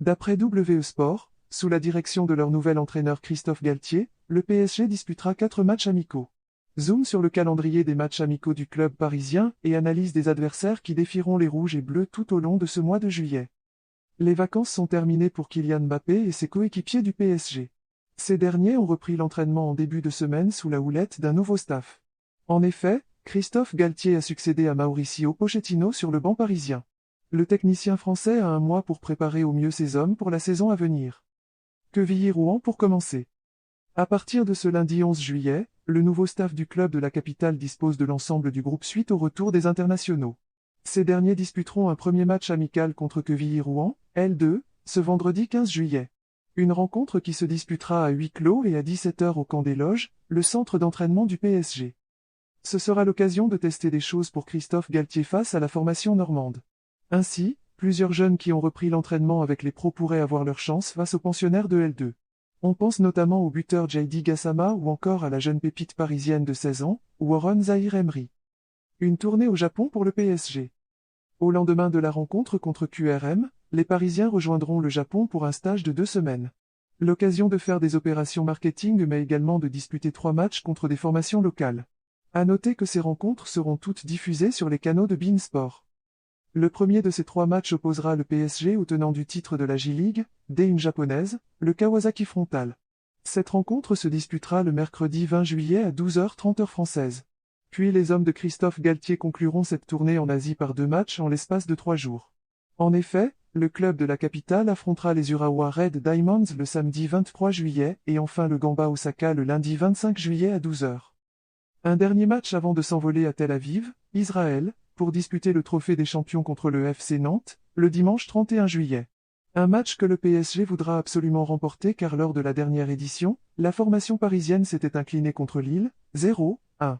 D'après WE Sport, sous la direction de leur nouvel entraîneur Christophe Galtier, le PSG disputera 4 matchs amicaux. Zoom sur le calendrier des matchs amicaux du club parisien et analyse des adversaires qui défieront les rouges et bleus tout au long de ce mois de juillet. Les vacances sont terminées pour Kylian Mbappé et ses coéquipiers du PSG. Ces derniers ont repris l'entraînement en début de semaine sous la houlette d'un nouveau staff. En effet, Christophe Galtier a succédé à Mauricio Pochettino sur le banc parisien. Le technicien français a un mois pour préparer au mieux ses hommes pour la saison à venir. Quevilly-Rouen pour commencer. À partir de ce lundi 11 juillet, le nouveau staff du club de la capitale dispose de l'ensemble du groupe suite au retour des internationaux. Ces derniers disputeront un premier match amical contre Quevilly-Rouen, L2, ce vendredi 15 juillet. Une rencontre qui se disputera à huis clos et à 17h au camp des Loges, le centre d'entraînement du PSG. Ce sera l'occasion de tester des choses pour Christophe Galtier face à la formation normande. Ainsi, plusieurs jeunes qui ont repris l'entraînement avec les pros pourraient avoir leur chance face aux pensionnaires de L2. On pense notamment au buteur Jaidi Gassama ou encore à la jeune pépite parisienne de 16 ans, Warren Zaïre-Emery. Une tournée au Japon pour le PSG. Au lendemain de la rencontre contre QRM, les Parisiens rejoindront le Japon pour un stage de 2 semaines. L'occasion de faire des opérations marketing mais également de disputer 3 matchs contre des formations locales. À noter que ces rencontres seront toutes diffusées sur les canaux de beIN Sport. Le premier de ces 3 matchs opposera le PSG au tenant du titre de la J-League, dès une japonaise, le Kawasaki Frontale. Cette rencontre se disputera le mercredi 20 juillet à 12h30 heure française. Puis les hommes de Christophe Galtier concluront cette tournée en Asie par 2 matchs en l'espace de 3 jours. En effet, le club de la capitale affrontera les Urawa Red Diamonds le samedi 23 juillet et enfin le Gamba Osaka le lundi 25 juillet à 12h. Un dernier match avant de s'envoler à Tel Aviv, Israël, pour disputer le trophée des champions contre le FC Nantes, le dimanche 31 juillet. Un match que le PSG voudra absolument remporter car lors de la dernière édition, la formation parisienne s'était inclinée contre Lille, 0-1.